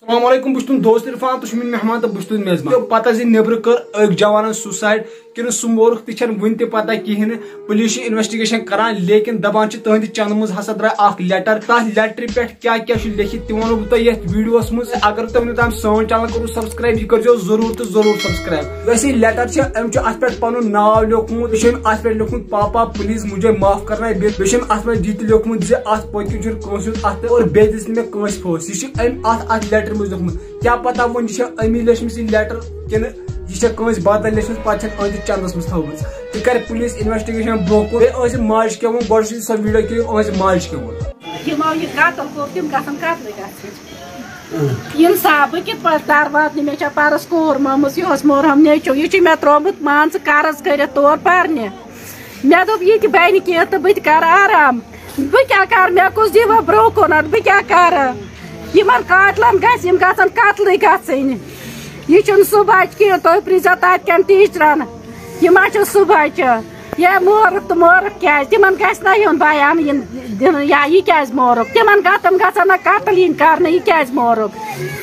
السلام علیکم بہٕ چھُس تُہُنٛد دوست عرفان تُہۍ چھِو میٲنۍ مہمان تہٕ بہٕ چھُس تُہُنٛد میزبان پتہ زِ نیبرٕ کٔر أکۍ جوانن سوسایڈ کِنہٕ سُہ مورُکھ تہِ چھنہٕ وُنہِ تہِ پتہ کِہیٖنۍ پولیس چھِ انویسٹِگیشن کران لیکن دپان چھِ تہنٛدِ چنٛدٕ منٛز ہسا درٛاے اکھ لیٹر تتھ لیٹرِ پٮ۪ٹھ کیاہ کیاہ چھُ لیکھِتھ تہِ ونو بہٕ تۄہہِ یتھ ویڈیوس منٛز اگر تُہۍ وُنیُک تام سٲنۍ چینل کوٚرو سبسکرایب یہ کٔرزیٚو ضروٗر تہٕ ضروٗر سبسکرایب یۄس یہِ لیٹر چھِ أمۍ چھُ اتھ پٮ۪ٹھ پنُن ناو لیوکھمُت بیٚیہِ چھُ أمۍ اتھ پٮ۪ٹھ لیوکھمُت پاپا پلیز مجھے معاف کرنا بیٚیہِ چھُ أمۍ اتھ منٛز یہِ تہِ لیوکھمُت زِ اتھ پٔتۍ کِنۍ چھُنہٕ کٲنٛسہِ ہُنٛد اتھٕ اور بیٚیہِ دِژ نہٕ مےٚ کٲنٛسہِ پھٲنٛس یہِ چھُ أمۍ اتھ لیٹر منٛز لیوکھمُت کیاہ پتہ وۄنۍ یہِ چھا أمی لیچھمٕژ یہِ لیٹر کِنہٕ یہ کٲنٛسہِ بدل لیچھمٕژ پتہٕ چھنہٕ أہنٛدِس چندس منٛز تھٲومٕژ تہِ کرِ پولیس انویسٹِگیشن برونٛہہ کُن بیٚیہِ ٲسۍ ماجہِ کیٛاہ ووٚن گۄڈٕ چھِ سۄ ویڈیو کہِ ٲسۍ ماجہِ کیٛاہ ووٚن یِمو یہِ قتل کوٚر تِم گژھن قتلٕے گژھٕنۍ اِنصاف بہٕ کِتھ پٲٹھۍ کرٕ واتنہِ مےٚ چھےٚ پرس کوٗر مٲمٕژ یہِ اوس مورہم نیٚچوٗ یہِ چھُ مےٚ ترٛوومُت مان ژٕ قرض کٔرِتھ تور پرنہِ مےٚ دوٚپ یہِ تہِ بنہِ کینٛہہ تہٕ بہٕ تہِ کرٕ آرام بہٕ کیٛاہ کرٕ مےٚ کُس دی وۄنۍ برونٛہہ کُنتھ بہٕ کیٛاہ کرٕ یِمن قاتلن گژھِ یِم گژھن قتلٕے گژھٕنۍ یہ چھُنہٕ سُہ بچہِ کینٛہہ تُہۍ پرٛژھزیٚو تتہِ کٮ۪ن ٹیٖچرن یہِ ما چھُ سُہ بچہِ یا مورُکھ تہٕ مورُکھ کیٛازِ تِمن گژھِ نا یُن بیان دِنہٕ یا یہِ کیٛازِ مورُکھ تِمن گژھن نا قتل یِنۍ کرنہٕ یہِ کیٛازِ مورُکھ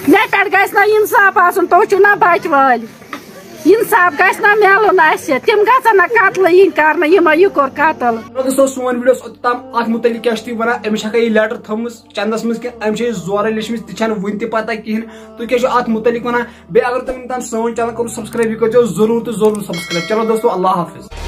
مےٚ پٮ۪ٹھ گژھِ نا اِنصاف آسُن تُہۍ چھِو نا بچہٕ وٲلۍ اِنصاف گژھِ نا میلُن اسہِ تِم گژھن نا قتلہٕ یِنۍ کرنہٕ یِمو یہِ کوٚر قتل دوستو سون ویڈیو اوٚتام اتھ متعلق کیاہ چھِ تُہۍ ونان أمِس چھکھا یہِ لیٹر تھٲومٕژ چندس منٛز کِنہٕ أمۍ چھِ یہِ زورے لیچھمٕژ تہِ چھنہٕ وُنہِ تہِ پتہ کِہیٖنۍ تُہۍ کیاہ چھِو اتھ متعلق ونان بیٚیہِ اگر تُہۍ وُنیُک تام سٲنۍ چینل کوٚرو سبسکرایب یہِ کٔرزیٚو ضروٗر تہٕ ضروٗر سبسکرایب چلو دوستو اللہ حافظ